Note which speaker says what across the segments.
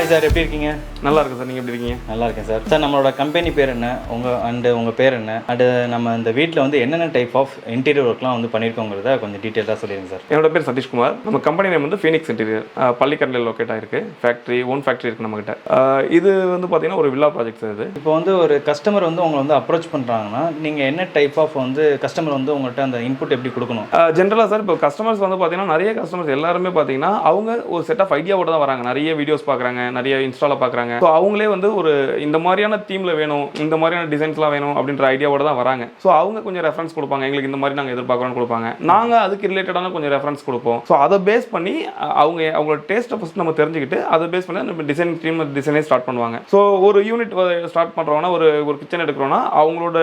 Speaker 1: Hi sir, எப்படி இருக்கீங்க?
Speaker 2: நல்லா இருக்கு சார். நீங்கள் எப்படி இருக்கீங்க?
Speaker 1: நல்லா இருக்கேன் சார். சார், நம்மளோட கம்பெனி பேர் என்ன, உங்கள் பேர் என்ன, நம்ம இந்த வீட்டில் வந்து என்னென்ன டைப் ஆஃப் இன்டீரியர் ஒர்க்லாம் வந்து பண்ணியிருக்கோங்கிறத கொஞ்சம் டீட்டெயிலாக சொல்லிடுங்க சார்.
Speaker 2: என்னோட பேர் சதீஷ்குமார். நம்ம கம்பெனி நேம் வந்து ஃபீனிக்ஸ் இன்டீரியர். பள்ளிக்கரணையில் லொக்கேட் ஆகிருக்கு. ஓன் ஃபேக்ட்ரி இருக்குது நம்மகிட்ட. இது வந்து பார்த்தீங்கன்னா ஒரு வில்லா ப்ராஜெக்ட் சார். இது
Speaker 1: இப்போ வந்து ஒரு கஸ்டமர் வந்து உங்களை வந்து அப்ரோச் பண்ணுறாங்கன்னா நீங்கள் என்ன டைப் ஆஃப் வந்து கஸ்டமர் வந்து உங்கள்கிட்ட அந்த இன்புட் எப்படி கொடுக்கணும்?
Speaker 2: ஜென்ரலாக சார், இப்போ கஸ்டமர்ஸ் வந்து பார்த்தீங்கன்னா நிறைய கஸ்டமர்ஸ் எல்லாருமே பார்த்தீங்கன்னா அவங்க ஒரு செட் ஆஃப் ஐடியாவோட தான் வராங்க. நிறைய வீடியோஸ் பார்க்குறாங்க, நிறைய இன்ஸ்டாவில் பார்க்குறாங்க. ஸோ அவங்களே வந்து ஒரு இந்த மாதிரியான தீமில் வேணும், இந்த மாதிரியான டிசைன்ஸ்லாம் வேணும் அப்படின்ற ஐடியாவோட தான் வராங்க. ஸோ அவங்க கொஞ்சம் ரெஃபரன்ஸ் கொடுப்பாங்க, எங்களுக்கு இந்த மாதிரி நாங்கள் எதிர்பார்க்குறோன்னு கொடுப்பாங்க. நாங்கள் அதுக்கு ரிலேட்டடான கொஞ்சம் ரெஃபரன்ஸ் கொடுப்போம். ஸோ அதை பேஸ் பண்ணி அவங்களோட டேஸ்ட்டை ஃபஸ்ட் நம்ம தெரிஞ்சுக்கிட்டு அதை பேஸ் பண்ணி நம்ம டிசைனே ஸ்டார்ட் பண்ணுவாங்க. ஸோ ஒரு யூனிட் ஸ்டார்ட் பண்ணுறோன்னா, ஒரு கிச்சன் எடுக்கிறோன்னா அவங்களோட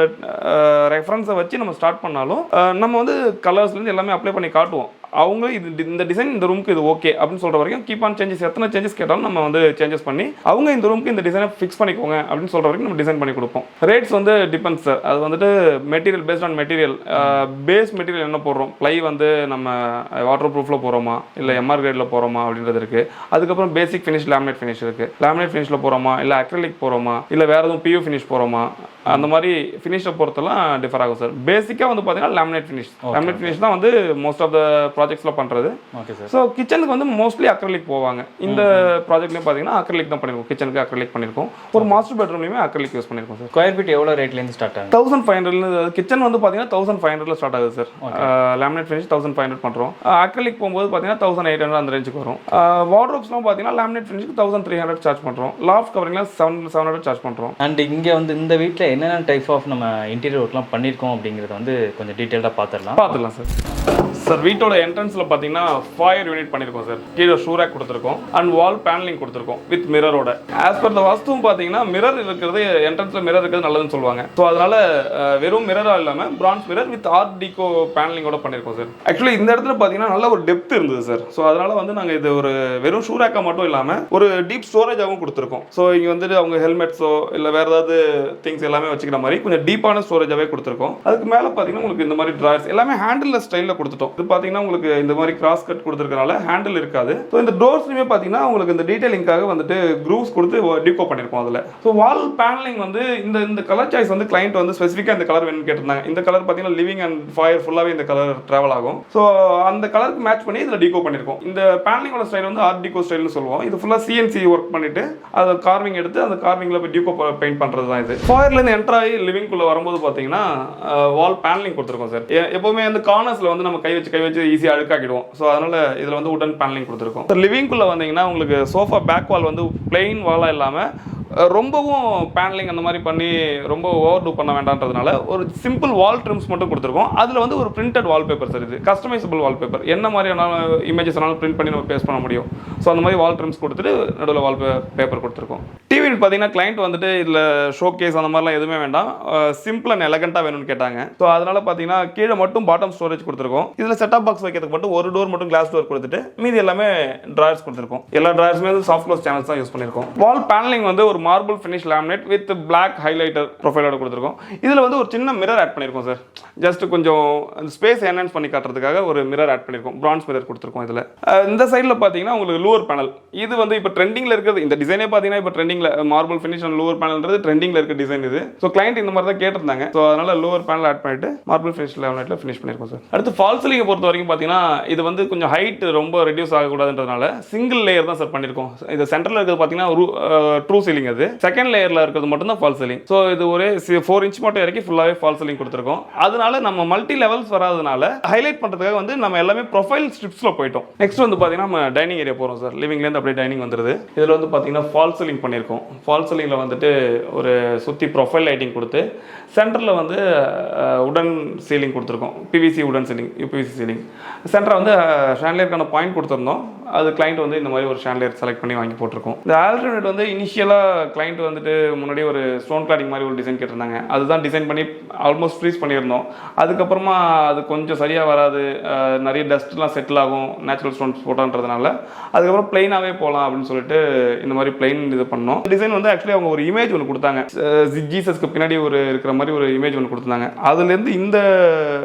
Speaker 2: ரெஃபரன்ஸை வச்சு நம்ம ஸ்டார்ட் பண்ணாலும் நம்ம வந்து கலர்ஸ்லேருந்து எல்லாமே அப்ளை பண்ணி காட்டுவோம். அவங்க இந்த டிசைன் இந்த ரூமுக்கு இது ஓகே அப்படின்னு சொல்கிற வரைக்கும் கீப் ஆன் சேஞ்சஸ், எத்தனை சேஞ்சஸ் கேட்டாலும் நம்ம வந்து சேஞ்சஸ் பண்ணி அவங்க இந்த ரூமுக்கு இந்த டிசைனை ஃபிக்ஸ் பண்ணிக்கோங்க அப்படின்னு சொல்கிற வரைக்கும் நம்ம டிசைன் பண்ணி கொடுப்போம். ரேட்ஸ் வந்து டிபெண்ட்ஸ் சார். அது வந்துட்டு material based on material. Base material என்ன போடுறோம், ப்ளை வந்து நம்ம வாட்டர் ப்ரூஃபில் போகிறோமா இல்லை எம்ஆர் கிரேடில் போகிறோமா அப்படின்றது இருக்குது. அதுக்கப்புறம் பேசிக் ஃபினிஷ் லேமினேட் ஃபினிஷ் இருக்குது. லேமினேட் ஃபினிஷில் போகிறோமா இல்லை அக்ரிலிக் போகிறோமா இல்லை வேறு எதுவும் பியூ ஃபினிஷ் போகிறோமா, அந்த மாதிரி ஃபினிஷை பொறுத்தெல்லாம் டிஃபர் ஆகும் சார். பேசிக்காக வந்து பார்த்தீங்கன்னா லேமினேட் ஃபினிஷ் தான் வந்து மோஸ்ட் ஆஃப் த ப்ராஜெக்ட்ஸில் பண்ணுறது. Okay sir. ஸோ கிச்சனுக்கு வந்து மோஸ்ட்லி அக்ரிலிக் போவாங்க. இந்த ப்ராஜெக்ட்லேயும் பார்த்தீங்கன்னா அக்ரிலிக் தான் பண்ணியிருக்கோம். கிச்சனுக்கு அக்ரிலிக் பண்ணியிருக்கோம். ஒரு மாஸ்டர் பெட்ரூம்லையுமே அக்ரிலிக் யூஸ் பண்ணியிருக்கோம் சார்.
Speaker 1: ஸ்கொயர் ஃபீட் எவ்வளோ ரேட்லேருந்து ஸ்டார்ட் ஆகும்?
Speaker 2: 1500. கிச்சன் வந்து பார்த்தீங்கன்னா 1500 ஸ்டார்ட் ஆகுது சார். லேமினேட் ஃபினிஷ் 1500 பண்ணுறோம். அக்ரிலிக் போகும்போது பார்த்தீங்கன்னா 1800 அந்த ரேஞ்சுக்கு வரும். வார்ட்ரோப்ஸ்லாம் பார்த்தீங்கன்னா லேமினேட் ஃபினிஷ்க்கு 1300 சார்ஜ் பண்ணுறோம். லாஃப்ட் கவரிங்லாம் 700 சார்ஜ் பண்ணுறோம்.
Speaker 1: அண்ட் இங்கே வந்து இந்த வீட்டில் என்னென்ன டைப் ஆஃப் நம்ம இன்டீரியர் ஒர்க்லாம் பண்ணியிருக்கோம் அப்படிங்கிறத வந்து கொஞ்சம் டீட்டெயிலாக பார்த்துடலாம் சார்.
Speaker 2: சார், வீட்டோட என்ட்ரன்ஸில் பார்த்தீங்கன்னா ஃபாயர் யூனிட் பண்ணியிருக்கோம் சார். கீழே ஷூ ரேக் கொடுத்துருக்கோம் அண்ட் வால் பேனலிங் கொடுத்துருக்கோம் வித் மிரரோட. ஆஸ் பர் த வாஸ்துவும் பார்த்தீங்கன்னா மிரர் இருக்கிறது, என்ட்ரன்ஸில் மிரர் இருக்கிறது நல்லதுன்னு சொல்லுவாங்க. ஸோ அதனால வெறும் மிரராக இல்லாமல் பிரான்ஸ் மிரர் வித் ஆர்ட் டிகோ பேனலிங்கோட பண்ணியிருக்கோம் சார். ஆக்சுவலி இந்த இடத்துல பார்த்தீங்கன்னா நல்ல ஒரு டெப்த் இருந்தது சார். ஸோ அதனால வந்து நாங்கள் இது ஒரு வெறும் ஷூ ரேக்காக மட்டும் இல்லாமல் ஒரு டீப் ஸ்டோரேஜாகவும் கொடுத்துருக்கோம். ஸோ இங்கே வந்துட்டு அவங்க ஹெல்மெட்ஸோ இல்லை வேறு ஏதாவது திங்ஸ் எல்லாமே வச்சுக்கிற மாதிரி கொஞ்சம் டீப்பான ஸ்டோரேஜாகவே கொடுத்துருக்கோம். அதுக்கு மேலே பார்த்தீங்கன்னா உங்களுக்கு இந்த மாதிரி ட்ராயர்ஸ் எல்லாமே ஹேண்டில் ஸ்டைலில் கொடுத்துட்டோம். இது பார்த்தீங்கன்னா உங்களுக்கு இந்த மாதிரி கிராஸ் கட் கொடுத்துருக்கனால ஹேண்டில் இருக்காது. ஸோ இந்த டோர்ஸ்லையுமே பார்த்தீங்கன்னா உங்களுக்கு இந்த டீடைலிங்காக வந்துட்டு க்ரூவ்ஸ் கொடுத்து டிகோ பண்ணியிருக்கோம் அதில். ஸோ வால் பேனலிங் வந்து இந்த கலர் சாய்ஸ் வந்து கிளைண்ட் வந்து ஸ்பெசிஃபிக்காக இந்த கலர் வேணும்னு கேட்டிருந்தாங்க. இந்த கலர் பார்த்தீங்கன்னா லிவிங் அண்ட் ஃபயர் ஃபுல்லாகவே இந்த கலர் ட்ராவல் ஆகும். ஸோ அந்த கலருக்கு மேட்ச் பண்ணி இதில் டிகோ பண்ணியிருக்கோம். இந்த பேனலிங்கோட ஸ்டைல் வந்து ஆர்ட் டிகோ ஸ்டைல்னு சொல்லுவோம். இது ஃபுல்லாக சிஎன்சி ஒர்க் பண்ணிட்டு அதை கார்விங் எடுத்து அந்த கார்விங்கில் போய் டிகோ பெயிண்ட் பண்ணுறது தான் இது. ஃபயர்லேருந்து என்ட்ரு ஆகி லிவிங்குள்ளே வரும்போது பார்த்தீங்கன்னா வால் பேனலிங் கொடுத்துருக்கோம் சார். எப்போவுமே அந்த கார்னர்ஸில் வந்து நம்ம கை வச்சு ஈஸியாக அழுக்காக்கிடுவோம். ஸோ அதனால இதில் வந்து உடன் பேனலிங் கொடுத்துருக்கோம். லிவிங்குள்ளே வந்தீங்கன்னா உங்களுக்கு சோஃபா பேக் வால் வந்து பிளெயின் வாலாக இல்லாமல் ரொம்பவும் பேனலிங் அந்த மாதிரி பண்ணி ரொம்ப ஓவர் டூ பண்ண வேண்டான்றதுனால ஒரு சிம்பிள் வால் ட்ரிம்ஸ் மட்டும் கொடுத்துருக்கோம். அதில் வந்து ஒரு பிரிண்டட் வால்பேப்பர் சார். இது கஸ்டமைசபிள் வால்பேப்பர். என்ன மாதிரியான இமேஜஸ் வேணாலும் பிரிண்ட் பண்ணி நம்ம பேஸ்ட் பண்ண முடியும். ஸோ அந்த மாதிரி வால் ட்ரிம்ஸ் கொடுத்துட்டு நடுவில் வால்பேப்பர் கொடுத்துருக்கோம். டிவி பார்த்தீங்கன்னா கிளைண்ட் வந்துட்டு இதில் ஷோ கேஸ் அந்த மாதிரிலாம் எதுவுமே வேண்டாம், சிம்பிள் அண்ட் எலகண்ட்டாக வேணும்னு கேட்டாங்க. ஸோ அதனால பார்த்தீங்கன்னா கீழே மட்டும் பாட்டம் ஸ்டோரேஜ் கொடுத்துருக்கோம். இதில் செட்டப் பாக்ஸ் வைக்கிறதுக்கு மட்டும் ஒரு டோர் மட்டும் கிளாஸ் டோர் கொடுத்துட்டு மீதி எல்லாமே ட்ராயர்ஸ் கொடுத்துருக்கோம். எல்லா ட்ராயர்ஸுமே வந்து சாஃப்ட் க்ளோஸ் சேனல்ஸ் தான் யூஸ் பண்ணியிருக்கோம். வால் பேனலிங் வந்து ஒரு marble finish laminate with black highlighter ப்ரொஃபைலோட கொடுத்துருக்கோம். இதில் வந்து ஒரு சின்ன மிரர் ஆட் பண்ணியிருக்கோம் சார். ஜஸ்ட் கொஞ்சம் ஸ்பேஸ் என்ஹான்ஸ் பண்ணி காட்டுறதுக்காக ஒரு மிரர் ஆட் பண்ணியிருக்கோம். பிரான்ஸ் மிரர் கொடுத்துருக்கோம். இதில் இந்த சைடில் பார்த்தீங்கன்னா உங்களுக்கு லூவர் பேனல். இது வந்து இப்போ ட்ரெண்டிங்கில் இருக்கிறது. இந்த டிசைனே பார்த்தீங்கன்னா இப்போ ட்ரெண்டிங்கில் மார்பிள் ஃபினிஷ் அண்ட் லூவர் பேனல்ன்றது ட்ரெண்டிங்கில் இருக்க டிசைன் இது. ஸோ கிளைண்ட் இந்த மாதிரி தான் கேட்டிருந்தாங்க. ஸோ அதனால லூவர் பேனல் ஆட் பண்ணிட்டு மார்பிள் ஃபினிஷ் லேமினேட்டில் ஃபினிஷ் பண்ணியிருக்கோம் சார். அடுத்து ஃபால் சீலிங்கை பொறுத்த வரைக்கும் பார்த்தீங்கன்னா இது வந்து கொஞ்சம் ஹைட் ரொம்ப ரெடியூஸ் ஆகக்கூடாதுன்றதுனால சிங்கிள் லேயர் தான் சார் பண்ணியிருக்கோம். இது சென்டரில் இருக்கிறது பார்த்தீங்கன்னா ட்ரூ சீலிங். அது செகண்ட் லேயரில் இருக்கிறது மட்டும் தான் ஃபால் சீலிங். ஸோ இது ஒரே 4 இன்ச் மட்டும் இறக்கி ஃபுல்லாகவே ஃபால் சீலிங் கொடுத்துருக்கோம். அதனால நம்ம மல்டி லெவல்ஸ் வராதனால ஹைலைட் பண்ணுறதுக்காக வந்து நம்ம எல்லாமே ப்ரொஃபைல் ஸ்ட்ரிப்ஸில் போயிட்டோம். நெக்ஸ்ட் வந்து பார்த்தீங்கன்னா நம்ம டைனிங் ஏரியா போகிறோம் சார். லிவிங்லேருந்து அப்படியே டைனிங் வந்துருது. இதில் வந்து பார்த்தீங்கன்னா ஃபால் சீலிங் பண்ணியிருக்கோம். ஃபால் சீலிங்கில் வந்துட்டு ஒரு சுற்றி ப்ரொஃபைல் லைட்டிங் கொடுத்து சென்டரில் வந்து உடன் சீலிங் கொடுத்துருக்கோம். பிவிசி உடன் சீலிங், யூபிவிசி சீலிங். சென்டரில் வந்து ஷாண்ட்லியருக்கான பாயிண்ட் கொடுத்துருந்தோம். அது கிளைண்ட் வந்து இந்த மாதிரி ஒரு ஷாண்ட்லியர் செலக்ட் பண்ணி வாங்கி போட்டிருக்கோம். இந்த ஆல்டர்னேட் வந்து இனிஷியலாக கிளைண்ட் வந்துட்டு முன்னாடி ஒரு ஸ்டோன் கிளாடிங் மாதிரி ஒரு டிசைன் கேட்டிருந்தாங்க. அதுதான் டிசைன் பண்ணி ஆல்மோஸ்ட் ஃப்ரீஸ் பண்ணியிருந்தோம். அதுக்கப்புறமா அது கொஞ்சம் சரியாக வராது, நிறைய டஸ்ட்லாம் செட்டில் ஆகும் நேச்சுரல் ஸ்டோன்ஸ் போட்டான்றதுனால அதுக்கப்புறம் பிளைனாகவே போகலாம் அப்படின்னு சொல்லிட்டு இந்த மாதிரி பிளைன் இது பண்ணோம். டிசைன் வந்து ஆக்சுவலி அவங்க ஒரு இமேஜ் ஒன்று கொடுத்தாங்க. ஜீசஸ்க்கு பின்னாடி ஒரு இருக்கிற மாதிரி ஒரு இமேஜ் ஒன்று கொடுத்தாங்க. அதுலேருந்து இந்த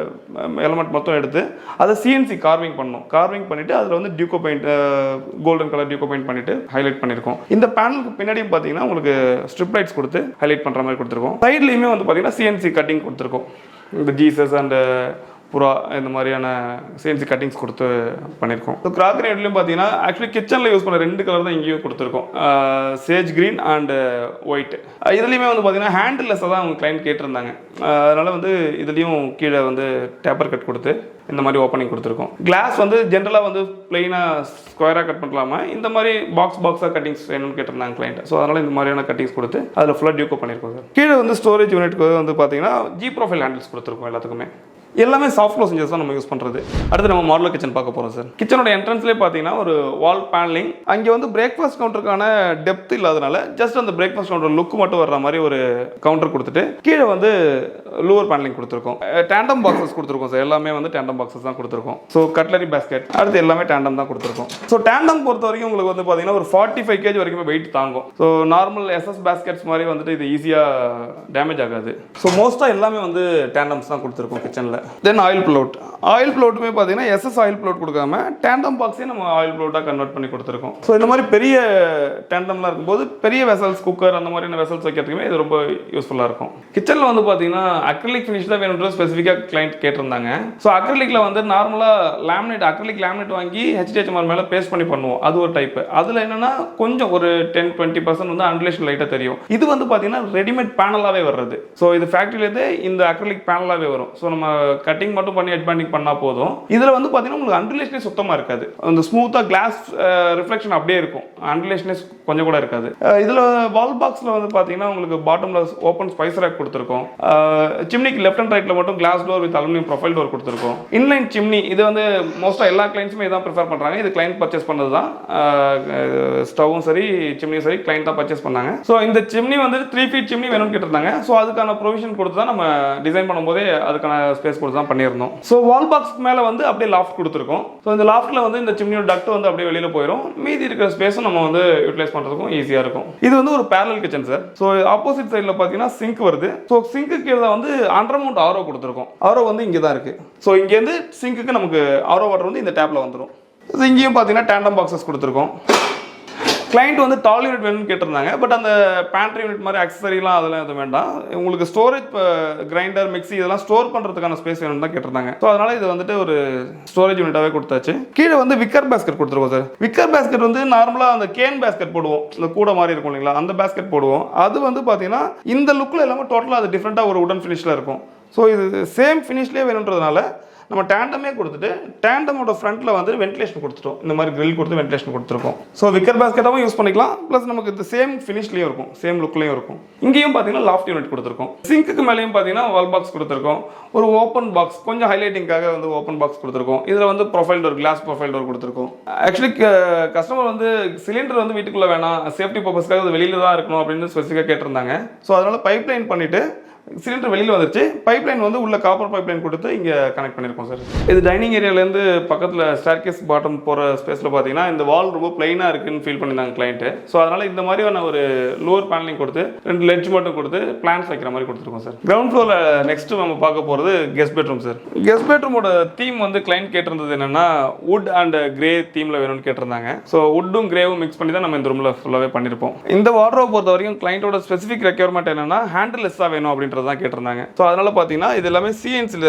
Speaker 2: எலமெண்ட் மொத்தம் எடுத்து அதை சிஎன்சி கார்விங் பண்ணோம். கார்விங் பண்ணிவிட்டு அதில் வந்து Duco paint golden colour Duco paint பண்ணிட்டு ஹைலைட் பண்ணியிருக்கோம். இந்த பேனலுக்கு பின்னாடியும் பார்த்தீங்கன்னா உங்களுக்கு ஸ்ட்ரிப் லைட்ஸ் கொடுத்து ஹைலைட் பண்ணுற மாதிரி கொடுத்துருக்கோம். சைட்லேயுமே வந்து பார்த்தீங்கன்னா சிஎன்சி கட்டிங் கொடுத்துருக்கோம். இந்த ஜீசஸ் அண்ட் புறா இந்த மாதிரியான சிஎன்சி கட்டிங்ஸ் கொடுத்து பண்ணியிருக்கோம். ஸோ கிராக்கரி யூனிட்லையும் பார்த்தீங்கன்னா ஆக்சுவலி கிச்சனில் யூஸ் பண்ண 2 கலர் தான் இங்கேயும் கொடுத்துருக்கோம், சேஜ் க்ரீன் அண்ட் ஒயிட். இதுலேயுமே வந்து பார்த்தீங்கன்னா ஹேண்டில்லெஸ்ஸாக தான் அவங்க கிளைண்ட் கேட்டிருந்தாங்க. அதனால் வந்து இதுலேயும் கீழே வந்து டேப்பர் கட் கொடுத்து இந்த மாதிரி ஓப்பனிங் கொடுத்துருக்கோம். கிளாஸ் வந்து ஜென்ரலாக வந்து பிளெயினாக ஸ்கொயராக கட் பண்ணலாமா, இந்த மாதிரி பாக்ஸாக கட்டிங்ஸ் வேணும்னு கேட்டிருந்தாங்க கிளைண்ட். ஸோ அதனால் இந்த மாதிரியான கட்டிங்ஸ் கொடுத்து அதில் ஃபுல்லாக டியூக்கோ பண்ணியிருக்கோம் சார். கீழே வந்து ஸ்டோரேஜ் யூனிட்க்கு வந்து பார்த்தீங்கன்னா ஜி ப்ரொஃபைல் ஹேண்டில்ஸ் கொடுத்துருக்கோம். எல்லாத்துக்குமே எல்லாமே சாஃப்ட் க்ளோஸ் இன்ஜஸ் தான் நம்ம யூஸ் பண்ணுறது. அடுத்து நம்ம மாடலர் கிச்சன் பார்க்க போகிறோம் சார். கிச்சனோட என்ட்ரன்ஸ்லேயே பார்த்தீங்கன்னா ஒரு வால் பேனலிங், அங்கே வந்து பிரேக்ஃபாஸ்ட் கவுண்டருக்கான டெப்த் இல்லாதனால ஜஸ்ட் அந்த பிரேக்ஃபாஸ்ட் கவுண்டர் லுக் மட்டும் வர்ற மாதிரி ஒரு கவுண்டர் கொடுத்துட்டு கீழே வந்து லோவர் பேனலிங் கொடுத்துருக்கோம். டேண்டம் பாக்ஸஸ் கொடுத்துருக்கோம் சார். எல்லாமே வந்து டேண்டம் பாக்ஸஸ் தான் கொடுத்துருக்கோம். ஸோ கட்லரி பேஸ்கெட் அடுத்து எல்லாமே டேண்டம் தான் கொடுத்துருக்கோம். ஸோ டேண்டம் பொறுத்த வரைக்கும் உங்களுக்கு வந்து பார்த்தீங்கன்னா ஒரு 45 kg வரைக்கும் வெயிட் தாங்கும். ஸோ நார்மல் எஸ்எஸ் பேஸ்கெட்ஸ் மாதிரி வந்துட்டு இது ஈஸியாக டேமேஜ் ஆகாது. ஸோ மோஸ்ட்டாக எல்லாமே வந்து டேண்டம்ஸ் தான் கொடுத்துருக்கோம் கிச்சனில். தென் ஆயில் ப்ளோட். ஆயில் ப்ளோட்டுமே பார்த்தீங்கன்னா எஸ்எஸ் ஆயில் ப்ளோட் கொடுக்காம டேண்டம் பாக்ஸே நம்ம ஆயில் ப்ளோட்டாக கன்வெர்ட் பண்ணி கொடுத்துருக்கோம். ஸோ இந்த மாதிரி பெரிய டேண்டம்லாம் இருக்கும்போது பெரிய வெசல்ஸ், குக்கர் அந்த மாதிரியான வெசல்ஸ் வைக்கிறதுக்குமே இது ரொம்ப யூஸ்ஃபுல்லாக இருக்கும். கிச்சனில் வந்து பார்த்தீங்கன்னா அக்ரிலிக் ஃபினிஷ் தான் வேணுன்ற ஸ்பெசிஃபிக்காக கிளைண்ட் கேட்டிருந்தாங்க. ஸோ அக்ரிலிக்கில் வந்து நார்மலாக அக்ரிலிக் லேமினேட் வாங்கி HDHMR மேலே பேஸ்ட் பண்ணி பண்ணுவோம். அது ஒரு டைப்பு. அதில் என்னன்னா கொஞ்சம் ஒரு 10-20% வந்து அன்ரிலேஷன் லைட்டாக தெரியும். இது வந்து பார்த்தீங்கன்னா ரெடிமேட் பேனலாகவே வர்றது. ஸோ இது ஃபேக்ட்ரியிலேருந்து இந்த அக்ரிலிக் பேனலாகவே வரும். ஸோ நம்ம கட்டிங் மட்டும் பண்ணி எட்ஜ் பேண்டிங் பண்ணா போதும். இதுல வந்து பாத்தீங்கன்னா உங்களுக்கு அன்ரிலேஷனே சுத்தமா இருக்காது. அந்த ஸ்மூத்தா கிளாஸ் ரிஃப்ளெக்ஷன் அப்படியே இருக்கும், அன்ரிலேஷனே கொஞ்சம் கூட இருக்காது. இதுல வால் பாக்ஸ்ல வந்து பாத்தீங்கன்னா உங்களுக்கு பாட்டம்ல ஓப்பன் ஸ்பைஸ் ரேக் கொடுத்துருக்கோம். சிம்னிக்கு லெஃப்ட் அண்ட் ரைட்ல மட்டும் class door with aluminium profile door கொடுத்துருக்கோம். இன்லைன் சிம்னி இது வந்து மோஸ்டா எல்லா கிளைண்ட்ஸுமே இதான் ப்ரிஃபர் பண்றாங்க. இது கிளைண்ட் பர்ச்சேஸ் பண்ணது தான். ஸ்டவும் சரி சிம்னியும் சரி கிளைண்ட் தான் பர்ச்சேஸ் பண்ணாங்க. ஸோ இந்த சிம்னி வந்து 3 feet சிம்னி வேணும்னு கேட்டிருந்தாங்க. ஸோ அதுக்கான ப்ரொவிஷன் கொடுத்து தான் நம்ம டிசைன் பண்ணும்போதே அதுக்கான ஸ்பேஸ் கொடுத்து தான் பண்ணியிருந்தோம். ஸோ வால் பாக்ஸ்க்கு மேலே வந்து அப்படியே லாஃப்ட் கொடுத்துருக்கோம். ஸோ இந்த லாஃப்ட்டில் வந்து இந்த சிம்னியோட டக்ட் வந்து அப்படியே வெளியில் போயிடும். மீதி இருக்கிற ஸ்பேஸும் நம்ம வந்து யூட்டிலைஸ் பண்ணுறதுக்கும் ஈஸியாக இருக்கும். இது வந்து ஒரு parallel kitchen sir. So opposite சைடில் பார்த்தீங்கன்னா சிங்க் வருது. ஸோ சிங்க்கு கீழே வந்து அண்டர் மவுண்ட் ஆரோ கொடுத்துருக்கோம். ஆரோ வந்து இங்கே தான் இருக்குது. ஸோ இங்கேருந்து சிங்க்குக்கு நமக்கு ஆரோ வாட்டர் வந்து இந்த டேப்பில் வந்துடும். ஸோ இங்கேயும் பார்த்தீங்கன்னா டேண்டம் பாக்ஸஸ் கொடுத்துருக்கோம். கிளைண்ட் வந்து டால் யூனிட் வேணும்னு கேட்டிருந்தாங்க. பட் அந்த பேண்ட்ரி யூனிட் மாதிரி அக்சசரிலாம் அதெல்லாம் எதுவும் வேண்டாம். உங்களுக்கு ஸ்டோரேஜ் கிரைண்டர், மிக்ஸி இதெல்லாம் ஸ்டோர் பண்ணுறதுக்கான ஸ்பேஸ் வேணும்னு தான் கேட்டிருந்தாங்க. ஸோ அதனால இது வந்துட்டு ஒரு ஸ்டோரேஜ் யூனிட்டாகவே கொடுத்தாச்சு. கீழே வந்து விக்கர் பேஸ்கெட் கொடுத்துருக்கோம் சார். விக்கர் பேஸ்கெட் வந்து நார்மலாக அந்த கேன் பேஸ்கெட் போடுவோம், இந்த கூட மாதிரி இருக்கும் இல்லைங்களா, அந்த பேஸ்கெட் போடுவோம். அது வந்து பார்த்தீங்கன்னா இந்த லுக்கில் எல்லாமே டோட்டலாக அது டிஃப்ரெண்ட்டாக ஒரு உடன் ஃபினிஷில் இருக்கும். ஸோ இது சேம் ஃபினிஷ்லேயே வேணுன்றதுனால நம்ம டேண்டமே கொடுத்துட்டு டேண்டமோட ஃப்ரண்ட்டில் வந்து வென்டிலேஷன் கொடுத்துட்டோம். இந்த மாதிரி கிரில் கொடுத்து வென்டிலேஷன் கொடுத்துருக்கோம். ஸோ விக்கர் பேஸ்கெட்டாகவும் யூஸ் பண்ணிக்கலாம். ப்ளஸ் நமக்கு இந்த சேம் ஃபினிஷ்லேயும் இருக்கும், சேம் லுக்லேயும் இருக்கும். இங்கேயும் பார்த்தீங்கன்னா லாஃப்ட் யூனிட் கொடுத்துருக்கோம். சிங்க்குக்கு மேலேயும் பார்த்தீங்கன்னா வால் பாக்ஸ் கொடுத்துருக்கோம். ஒரு ஓப்பன் பாக்ஸ் கொஞ்சம் ஹைலைட்டிங்காக வந்து ஓப்பன் பாக்ஸ் கொடுத்துருக்கோம். இதில் வந்து profile door, glass profile door கொடுத்துருக்கோம். ஆக்சுவலி கஸ்டமர் வந்து சிலிண்டர் வந்து வீட்டுக்குள்ளே வேணாம், சேஃப்டி பர்பஸ்க்காக அது வெளியில் தான் இருக்கணும் அப்படின்னு ஸ்பெசிஃபிக்காக கேட்டிருந்தாங்க. ஸோ அதனால் பைப் லைன் பண்ணிவிட்டு சிலிண்டர் வெளியில் வந்துருச்சு. பைப் லைன் வந்து உள்ள காப்பர் பைப் லைன் கொடுத்து இங்கே கனெக்ட் பண்ணியிருக்கோம் சார். இது டைனிங் ஏரியாலேருந்து பக்கத்தில் ஸ்டேர்கேஸ் பாட்டம் போகிற ஸ்பேஸில் பார்த்தீங்கன்னா இந்த வால் ரொம்ப பிளைனாக இருக்குன்னு ஃபீல் பண்ணியிருந்தாங்க கிளைண்ட்டு. ஸோ அதனால் இந்த மாதிரியான ஒரு லோவர் பேனலிங் கொடுத்து 2 லெட்ஜ் மட்டும் கொடுத்து பிளான்ஸ் வைக்கிற மாதிரி கொடுத்துருக்கோம் சார். கிரவுண்ட் ஃப்ளோரில் நெக்ஸ்ட் நம்ம பார்க்க போகிறது கெஸ்ட் பெட்ரூம் சார். கெஸ்ட் பெட்ரூமோட தீம் வந்து கிளைண்ட் கேட்டிருந்தது என்னென்னா வுட் அண்ட் கிரே தீமில் வேணும்னு கேட்டிருந்தாங்க. ஸோ வுட்டும் கிரேவும் மிக்ஸ் பண்ணி தான் நம்ம இந்த ரூமில் ஃபுல்லாகவே பண்ணியிருப்போம். இந்த வார்ட்ரோப் பொறுத்த வரைக்கும் கிளைண்ட்டோட ஸ்பெசிஃபிக் ரெக்யர்மெண்ட் என்னென்னா ஹேண்டில்லெஸ்ஸாக வேணும் அப்படின்றது தான் கேட்டிருந்தாங்க. ஸோ அதனால பார்த்தீங்கன்னா இது எல்லாமே சிஎன்சியில்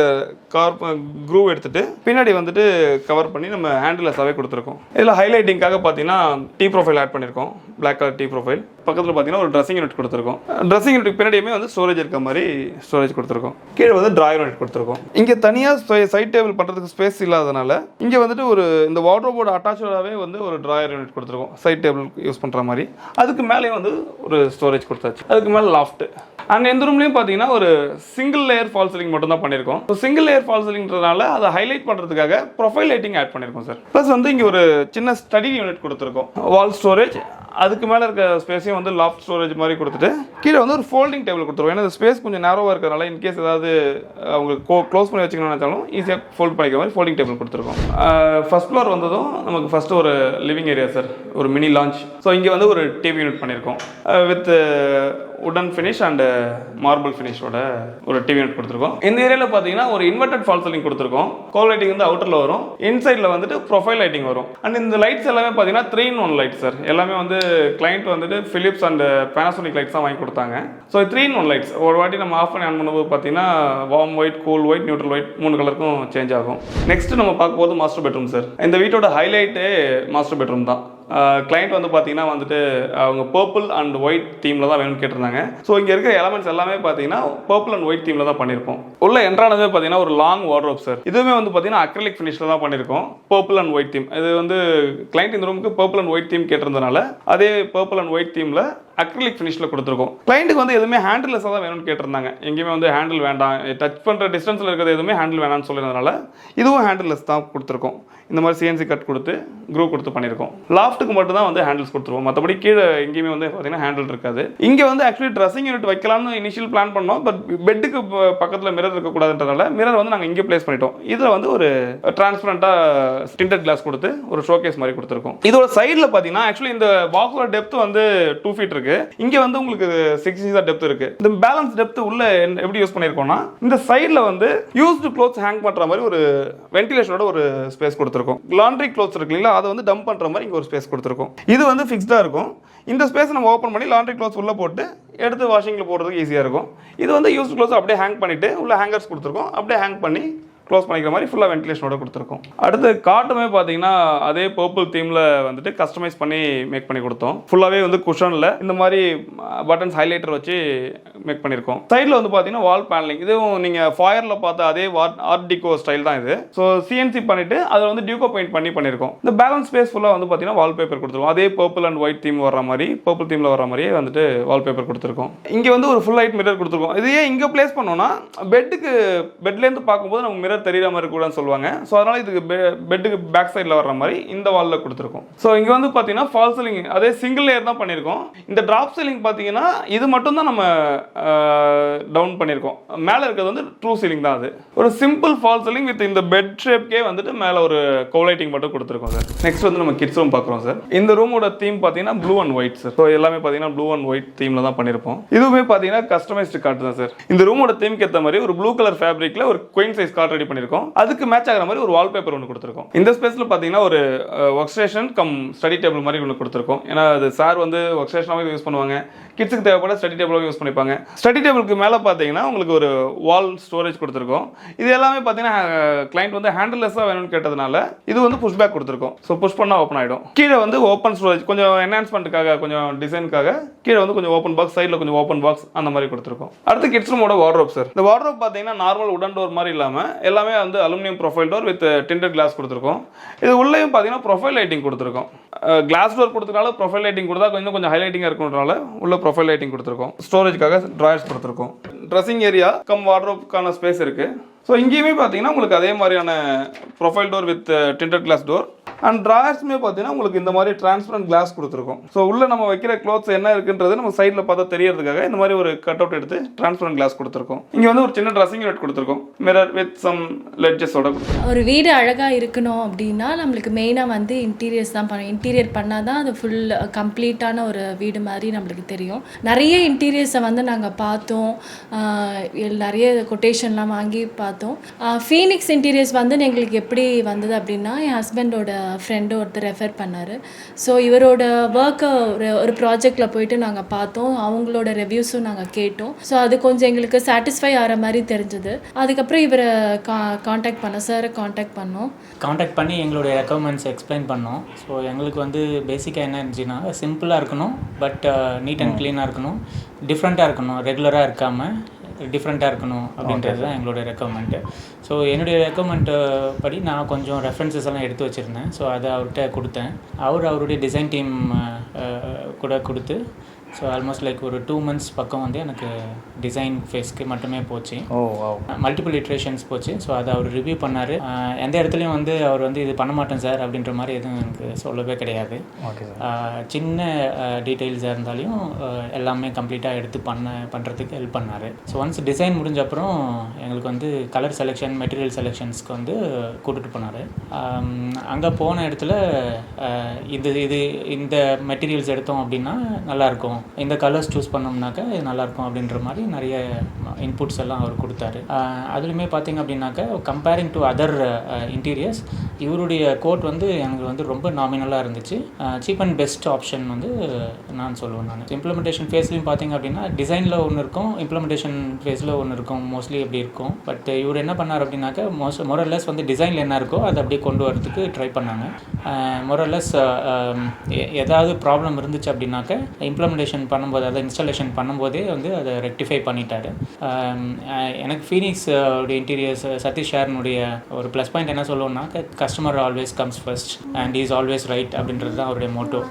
Speaker 2: க்ரூவ் எடுத்துட்டு பின்னாடி வந்துட்டு கவர் பண்ணி நம்ம ஹேண்டில்லெஸ்ஸாகவே கொடுத்துருக்கோம். இதில் ஹைலைட்டிங்காக பார்த்தீங்கன்னா டீ ப்ரொஃபைல் ஆட் பண்ணியிருக்கோம். Black colour T profile. பக்கத்தில் பார்த்தீங்கன்னா ஒரு ட்ரெஸ்ஸிங் யூனிட் கொடுத்துருக்கோம். ட்ரெஸ்ஸிங் யூனிட் பின்னாடியுமே வந்து ஸ்டோரேஜ் இருக்க மாதிரி ஸ்டோரேஜ் கொடுத்துருக்கோம். கீழே வந்து ட்ராயர் யூனிட் கொடுத்துருக்கோம். இங்கே தனியாக சைட் டேபிள் பண்ணுறதுக்கு ஸ்பேஸ் இல்லாதனால இங்கே வந்துட்டு ஒரு இந்த வார்ட்ரோபோட அட்டாச்சாகவே வந்து ஒரு ட்ராயர் யூனிட் கொடுத்துருக்கோம், சைட் டேபிள் யூஸ் பண்ணுற மாதிரி. அதுக்கு மேலே வந்து ஒரு ஸ்டோரேஜ் கொடுத்தாச்சு. அதுக்கு மேலே லாஃப்ட். அண்ட் எந்த ரூம்லையும் பார்த்தீங்கன்னா ஒரு சிங்கிள் லேயர் ஃபால் சீலிங் மட்டும் தான் பண்ணியிருக்கோம். ஸோ சிங்கிள் லேயர் ஃபால் சீலிங்கிறதுனால அதை ஹைலைட் பண்ணுறதுக்காக ப்ரொஃபைல் லைட்டிங் ஆட் பண்ணியிருக்கோம் சார். ப்ளஸ் வந்து இங்கே ஒரு சின்ன ஸ்டடி யூனிட் கொடுத்துருக்கோம். வால் ஸ்டோரேஜ், அதுக்கு மேலே இருக்க ஸ்பேஸையும் வந்து லாஃப்ட் ஸ்டோரேஜ் மாதிரி கொடுத்துட்டு கீழே வந்து ஒரு ஃபோல்டிங் டேபிள் கொடுத்துருவோம். ஏன்னா ஸ்பேஸ் கொஞ்சம் நேரோவாக இருக்கிறதுனால இன்கேஸ் ஏதாவது அவங்க க்ளோஸ் பண்ணி வச்சுக்கணும்னு நினைச்சாலும் ஈஸியாக ஃபோல்ட் பண்ணிக்கிற மாதிரி ஃபோல்டிங் டேபிள் கொடுத்துருக்கோம். ஃபர்ஸ்ட் ஃப்ளோர் வந்ததும் நமக்கு ஃபஸ்ட்டு ஒரு லிவிங் ஏரியா சார், ஒரு மினி லான்ச். ஸோ இங்கே வந்து ஒரு டிவி யூனிட் பண்ணியிருக்கோம் வித் உடன் ஃபினிஷ் அண்ட் மார்பிள் ஃபினிஷோட ஒரு டிவி யூனிட் கொடுத்துருக்கோம். இந்த ஏரியாவில் பார்த்தீங்கன்னா ஒரு இன்வெர்டட் ஃபால் சீலிங் கொடுத்துருக்கோம். கோல் லைட்டிங் வந்து அவுட்டரில் வரும், இன்சைடில் வந்துட்டு ப்ரொஃபைல் லைட்டிங் வரும். அண்ட் இந்த லைட்ஸ் எல்லாமே பார்த்தீங்கன்னா 3-in-1 லைட் சார். எல்லாமே வந்து கிளைண்ட் வந்துட்டு ஃபிலிப்ஸ் அண்ட் பேனாசோனிக் லைட்ஸ் தான் வாங்கி கொடுத்தாங்க. ஸோ 3-in-1 லைட்ஸ் ஒரு வாட்டி நம்ம ஆஃப் பண்ணி ஆன் பண்ணும்போது பார்த்தீங்கன்னா warm white, cool white, neutral white 3 கலருக்கும் சேஞ்ச் ஆகும். நெக்ஸ்ட் நம்ம பார்க்க போது மாஸ்டர் பெட்ரூம் சார். இந்த வீட்டோட ஹைலைட்டே மாஸ்டர் பெட்ரூம் தான். கிளைண்ட் வந்து பார்த்தீங்கன்னா வந்துட்டு அவங்க பர்பிள் அண்ட் ஒயிட் தீமில் தான் வேணும்னு கேட்டிருந்தாங்க. ஸோ இங்கே இருக்கிற எலமெண்ட்ஸ் எல்லாமே பார்த்தீங்கன்னா பர்பிள் அண்ட் ஒயிட் தீமில் தான் பண்ணியிருப்போம். உள்ள என்ட்ரானதே பார்த்தீங்கன்னா ஒரு லாங் வார்ட்ரோப் சார். இதுவுமே வந்து பார்த்தீங்கன்னா அக்ரிலிக் ஃபினிஷில் தான் பண்ணியிருக்கோம், பர்பிள் அண்ட் ஒயிட் தீம். இது வந்து கிளைண்ட் இந்த ரூமுக்கு பர்பிள் அண்ட் ஒயிட் தீம் கேட்டிருந்தனால அதே பர்பிள் அண்ட் ஒயிட் தீமில் அக்ரிலிக் ஃபினிஷில் கொடுத்துருக்கோம். கிளைண்ட்டுக்கு வந்து எதுவுமே ஹேண்டில்லெஸ்ஸாக தான் வேணும்னு கேட்டிருந்தாங்க. எங்கேயுமே வந்து ஹேண்டில் வேண்டாம், டச் பண்ணுற டிஸ்டன்ஸில் இருக்கிறது எதுவுமே ஹேண்டில் வேணாம்னு சொல்லியிருந்தனால இதுவும் ஹேண்டில்லெஸ் தான் கொடுத்துருக்கோம். இந்த மாதிரி சிஎன்சி கட் கொடுத்து க்ரூ கொடுத்து பண்ணியிருக்கோம். லாஃப்ட்டுக்கு மட்டும் தான் வந்து ஹேண்டில்ஸ் கொடுத்துருவோம், மற்றபடி கீழே எங்கேயுமே வந்து பார்த்தீங்கன்னா ஹேண்டில் இருக்காது. இங்கே வந்து ஆக்சுவலி ட்ரெஸ்ஸிங் யூனிட் வைக்கலாம்னு இனிஷியல் பிளான் பண்ணோம். பட் பெட்டுக்கு பக்கத்தில் மிரர் இருக்கக்கூடாதுன்றதால மிரர் வந்து நாங்கள் இங்கே பிளேஸ் பண்ணிட்டோம். இதில் வந்து ஒரு டிரான்ஸ்பரண்டாக டிண்டட் கிளாஸ் கொடுத்து ஒரு ஷோகேஸ் மாதிரி கொடுத்துருக்கோம். இதோட சைடில் பார்த்தீங்கன்னா ஆக்சுவலி இந்த பாக்ஸோட டெப்த் வந்து 2 feet இருக்கு. இங்கே வந்து உங்களுக்கு 6 inches டெப்த் இருக்கு. இந்த பேலன்ஸ் டெப்த் உள்ள எப்படி யூஸ் பண்ணியிருக்கோம்னா இந்த சைடில் வந்து யூஸ்டு க்ளோத்ஸ் ஹேங் பண்ணுற மாதிரி ஒரு வென்டிலேஷனோட ஒரு ஸ்பேஸ் கொடுத்துருக்கோம். லாண்ட்ரி க்ளோத்ஸ் இருக்கு இல்லைங்களா, அதை வந்து டம்ப் பண்ணுற மாதிரி இங்கே ஒரு ஸ்பேஸ் கொடுத்துருக்கோம். இது வந்து ஃபிக்ஸ்டாக இருக்கும். இந்த ஸ்பேஸ் நம்ம ஓப்பன் பண்ணி லாண்ட்ரி க்ளோத்ஸ் உள்ளே போட்டு எடுத்து வாஷிங்கில் போடுறதுக்கு ஈஸியாக இருக்கும். இது வந்து யூஸ்டு க்ளோத்ஸ் அப்படியே ஹேங் பண்ணிவிட்டு உள்ள ஹேங்கர்ஸ் கொடுத்துருக்கோம், அப்படியே ஹேங் பண்ணி க்ளோஸ் பண்ணிக்கிற மாதிரி ஃபுல்லாக வென்டிலேஷனோட கொடுத்துருக்கோம். அடுத்து காட்டுமே பார்த்தீங்கன்னா அதே பர்பிள் தீமில் வந்துட்டு கஸ்டமைஸ் பண்ணி மேக் பண்ணி கொடுத்தோம். ஃபுல்லாகவே வந்து குஷனில் இந்த மாதிரி பட்டன்ஸ் ஹைலைட்டர் வச்சு மேக் பண்ணியிருக்கோம். சைடில் வந்து பார்த்தீங்கன்னா வால் பேனலிங், இதுவும் நீங்கள் ஃபாயரில் பார்த்த அதே ஆர்ட் டிகோ ஸ்டைல் தான் இது. ஸோ சிஎன்சி பண்ணிவிட்டு அதில் வந்து டியூகோ பெயிண்ட் பண்ணியிருக்கோம். இந்த பேலன்ஸ் ஸ்பேஸ் ஃபுல்லாக வந்து பார்த்தீங்கன்னா வால் பேப்பர் கொடுத்துருக்கோம். அதே பர்பிள் அண்ட் ஒயிட் தீம் வர மாதிரி பர்பிள் தீமில் வர மாதிரியே வந்துட்டு வால் பேப்பர் கொடுத்துருக்கோம். இங்கே வந்து ஒரு ஃபுல் லைட் மிரர் கொடுத்துருக்கோம். இது ஏன் இங்கே பிளேஸ் பண்ணோம்னா பெட்லேருந்து பார்க்கும்போது நமக்கு மிரர் தெரியுற மாதிரி கூடன்னு சொல்லுவாங்க. ஸோ அதனால இதுக்கு பெட்டுக்கு பேக் சைடில் வர்ற மாதிரி இந்த வாலில் கொடுத்துருக்கோம். ஸோ இங்கே வந்து பார்த்தீங்கன்னா ஃபால் சீலிங் அதே சிங்கிள் லேயர் தான் பண்ணியிருக்கோம். இந்த ட்ராப் சீலிங் பார்த்தீங்கன்னா இது மட்டும் தான் நம்ம டவுன் பண்ணியிருக்கோம். மேலே இருக்கிறது வந்து ட்ரூ சீலிங் தான். அது ஒரு சிம்பிள் ஃபால் சீலிங் வித் இந்த பெட் ஷேப்கே வந்துட்டு மேலே ஒரு கோலைட்டிங் மட்டும் கொடுத்துருக்கோம் சார். நெக்ஸ்ட் வந்து நம்ம கிட்ஸ் ரூம் பார்க்குறோம் சார். இந்த ரூமோட தீம் பார்த்தீங்கன்னா blue and white sir. So எல்லாமே பார்த்தீங்கன்னா ப்ளூ அண்ட் ஒயிட் தீமில் தான் பண்ணியிருப்போம். இதுவுமே பார்த்தீங்கன்னா கஸ்டமைஸ்டு காட்டு தான் சார். இந்த ரூமோட தீம்க்கு ஏற்ற மாதிரி ஒரு ப்ளூ கலர் ஃபேப்ரிக்கில் ஒரு குயின் சைஸ் கார்ட் ரெடி பண்ணியிருக்கோம். அதுக்கு மேட்ச் ஆகிற மாதிரி ஒரு வால்பேப்பர் ஒன்று கொடுத்துருக்கோம். இந்த ஸ்பேஸில் பார்த்தீங்கன்னா ஒரு work station come study table மாதிரி ஒன்று கொடுத்துருக்கோம். ஏன்னா அது சார் வந்து ஒர்க் ஸ்டேஷனாகவே யூஸ் பண்ணுவாங்க, கிட்ஸுக்கு தேவைப்பட ஸ்டடி டேபிளாக யூஸ் பண்ணிப்பாங்க. ஸ்டடி டேபிளுக்கு மேலே பார்த்தீங்கன்னா உங்களுக்கு ஒரு வால் ஸ்டோரேஜ் கொடுத்துருக்கோம். இது எல்லாமே பார்த்தீங்கன்னா கிளைண்ட் வந்து ஹேண்டில்லெஸ்ஸாக வேணும்னு கேட்டதுனால இது வந்து புஷ் பேக் கொடுத்துருக்கோம். ஸோ புஷ் பண்ணால் ஓப்பன் ஆகிடும். கீழே வந்து ஓப்பன் ஸ்டோரேஜ் கொஞ்சம் என்ஹான்ஸ்மெண்ட்டுக்காக, கொஞ்சம் டிசைனுக்காக கீழே வந்து கொஞ்சம் ஓப்பன் பாக்ஸ், சைடில் கொஞ்சம் ஓப்பன் பாக்ஸ் அந்த மாதிரி கொடுத்துருக்கோம். அடுத்து கிட்ஸ் ரூமோட வார்ட்ரோப் சார். இந்த வார்ட்ரோப் பார்த்தீங்கன்னா நார்மல் உடன் டோர் மாதிரி இல்லாமல் எல்லாமே வந்து aluminium profile door with tinted glass கொடுத்துருக்கோம். இது உள்ளேயும் பார்த்தீங்கன்னா ப்ரொஃபைல் லைட்டிங் கொடுத்துருக்கோம். கிளாஸ் டோர் கொடுத்தனால ப்ரொஃபைல் லைட்டிங் கொடுத்தா கொஞ்சம் ஹைலைட்டிங்காக இருக்கிறதுனால உள்ள ப்ரொஃபைல் லைட்டிங் கொடுத்துருக்கோம். ஸ்டோரேஜ்க்காக ட்ராயர்ஸ் கொடுத்துருக்கோம். ட்ரெஸ்ஸிங் ஏரியா கம் வார்ட்ரோப்க்கான ஸ்பேஸ் இருக்குது. ஸோ இங்கேயுமே பார்த்தீங்கன்னா உங்களுக்கு அதே மாதிரியான profile door with tinted glass door and ட்ராயர்ஸுமே பார்த்தீங்கன்னா உங்களுக்கு இந்த மாதிரி டிரான்ஸ்பரண்ட் கிளாஸ் கொடுத்துருக்கோம். ஸோ உள்ள நம்ம வைக்கிற க்ளோத்ஸ் என்ன இருக்குன்றது நம்ம சைடில் பார்த்தா தெரியறதுக்காக இந்த மாதிரி ஒரு கட் அவுட் எடுத்து டிரான்ஸ்பரண்ட் கிளாஸ் கொடுத்துருக்கோம். இங்கே வந்து ஒரு சின்ன ட்ரெஸ்ஸிங் யூனிட் கொடுத்துருக்கோம், மிரர் வித் சம் லெட்ஜஸோட.
Speaker 3: ஒரு வீடு அழகாக இருக்கணும் அப்படின்னா நம்மளுக்கு மெயினாக வந்து இன்டீரியர்ஸ் தான் பண்ணணும். இன்டீரியர் பண்ணால் தான் அது ஃபுல் கம்ப்ளீட்டான ஒரு வீடு மாதிரி நம்மளுக்கு தெரியும். நிறைய இன்டீரியர்ஸை வந்து நாங்கள் பார்த்தோம், நிறைய கொட்டேஷன்லாம் வாங்கி பார்த்தோம். ஃபீனிக்ஸ் இன்டீரியர்ஸ் வந்து எங்களுக்கு எப்படி வந்தது அப்படின்னா என் ஹஸ்பண்டோட ஃப்ரெண்டு ஒருத்தர் ரெஃபர் பண்ணார். ஸோ இவரோட ஒர்க்கை ஒரு ப்ராஜெக்டில் போயிட்டு நாங்கள் பார்த்தோம், அவங்களோட ரிவ்யூஸும் நாங்கள் கேட்டோம். ஸோ அது கொஞ்சம் எங்களுக்கு சாட்டிஸ்ஃபை ஆகிற மாதிரி தெரிஞ்சது. அதுக்கப்புறம் இவரை காண்டாக்ட் பண்ணோம், சாரை காண்டாக்ட் பண்ணி எங்களுடைய ரெக்குவயர்மெண்ட்ஸ் எக்ஸ்பிளைன் பண்ணோம். ஸோ எங்களுக்கு வந்து பேசிக்காக என்ன இருந்துச்சுன்னா சிம்பிளாக இருக்கணும், பட் நீட் அண்ட் க்ளீனாக இருக்கணும், டிஃப்ரெண்ட்டாக இருக்கணும், ரெகுலராக இருக்காமல் டிஃப்ரெண்ட்டாக இருக்கணும் அப்படின்றது தான் எங்களுடைய ரெக்குவயர்மெண்ட்டு. ஸோ என்னுடைய ரெக்குவயர்மெண்ட்டு படி நான் கொஞ்சம் ரெஃபரன்சஸ் எல்லாம் எடுத்து வச்சுருந்தேன். ஸோ அதை அவர்கிட்ட கொடுத்தேன். அவருடைய டிசைன் டீம் கூட கொடுத்து ஸோ ஆல்மோஸ்ட் லைக் ஒரு 2 months பக்கம் வந்து எனக்கு டிசைன் ஃபேஸ்க்கு மட்டுமே போச்சு. மல்டிபிள் இட்ரேஷன்ஸ் போச்சு. ஸோ அதை அவர் ரிவ்யூ பண்ணார். எந்த இடத்துலையும் வந்து அவர் வந்து இது பண்ண மாட்டேன் சார் அப்படின்ற மாதிரி எதுவும் எனக்கு சொல்லவே கிடையாது. சின்ன டீட்டெயில்ஸாக இருந்தாலும் எல்லாமே கம்ப்ளீட்டாக எடுத்து பண்ணுறதுக்கு ஹெல்ப் பண்ணார். ஸோ ஒன்ஸ் டிசைன் முடிஞ்ச அப்புறம் எங்களுக்கு வந்து கலர் செலெக்ஷன், மெட்டீரியல் செலெக்ஷன்ஸ்க்கு வந்து கூட்டிகிட்டு போனார். அங்கே போன இடத்துல இது இந்த மெட்டீரியல்ஸ் எடுத்தோம் அப்படின்னா நல்லாயிருக்கும்,
Speaker 4: இந்த கலர்ஸ் சூஸ் பண்ணோம்னாக்கா இது நல்லாயிருக்கும் அப்படின்ற மாதிரி நிறைய இன்புட்ஸ் எல்லாம் அவர் கொடுத்தாரு. அதுலேயுமே பார்த்திங்க அப்படின்னாக்கா கம்பேரிங் டு அதர் இன்டீரியர்ஸ் இவருடைய கோட் வந்து எனக்கு வந்து ரொம்ப நாமினலாக இருந்துச்சு. சீப் அண்ட் பெஸ்ட் ஆப்ஷன் வந்து நான் சொல்லுவேன். நான் இம்ப்ளிமெண்டேஷன் ஃபேஸ்லையும் பார்த்திங்க அப்படின்னா டிசைனில் ஒன்று இருக்கும், இம்ப்ளிமெண்டேஷன் ஃபேஸில் ஒன்று இருக்கும், மோஸ்ட்லி எப்படி இருக்கும். பட் இவர் என்ன பண்ணார் அப்படின்னாக்கா மொரல்லஸ் வந்து டிசைனில் என்ன இருக்கோ அதை அப்படியே கொண்டு வரதுக்கு ட்ரை பண்ணாங்க. மொரல்லஸ் ஏதாவது ப்ராப்ளம் இருந்துச்சு அப்படின்னாக்கா இம்ப்ளிமெண்டேஷன் பண்ணும்போது, அதாவது இன்ஸ்டாலேஷன் பண்ணும்போதே வந்து அதை ரெக்டிஃபை பண்ணிட்டார். எனக்கு ஃபீனிக்ஸ் உடைய இன்டீரியர்ஸ் சதீஷ் ஷேரனுடைய ஒரு ப்ளஸ் பாயிண்ட் என்ன சொல்லுவோம்னா, customer always comes first and is always right அப்படின்றது தான் அவருடைய மோட்டோ.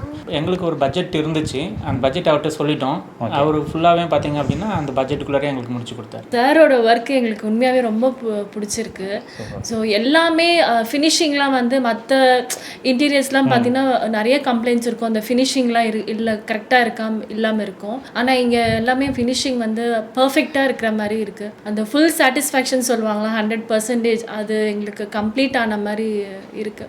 Speaker 4: எங்களுக்கு ஒரு பட்ஜெட் இருந்துச்சு, அந்த பட்ஜெட் அவர்கிட்ட சொல்லிட்டோம். அவர் ஃபுல்லாகவே பார்த்தீங்க அப்படின்னா அந்த பட்ஜெட்டுக்குள்ளே எங்களுக்கு முடிச்சு கொடுத்தாரு.
Speaker 3: சாரோட ஒர்க் எங்களுக்கு உண்மையாகவே ரொம்ப பிடிச்சிருக்கு. ஸோ எல்லாமே ஃபினிஷிங்லாம் வந்து மற்ற இன்டீரியர்ஸ்லாம் பார்த்தீங்கன்னா நிறைய கம்ப்ளைண்ட்ஸ் இருக்கும், அந்த ஃபினிஷிங்லாம் இல்லை கரெக்டாக இல்லாமல் இருக்கும். ஆனால் இங்கே எல்லாமே ஃபினிஷிங் வந்து பர்ஃபெக்டாக இருக்கிற மாதிரி இருக்குது. அந்த ஃபுல் சாட்டிஸ்ஃபேக்ஷன் சொல்லுவாங்களா 100% அது எங்களுக்கு கம்ப்ளீட் ஆன மாதிரி இருக்குது.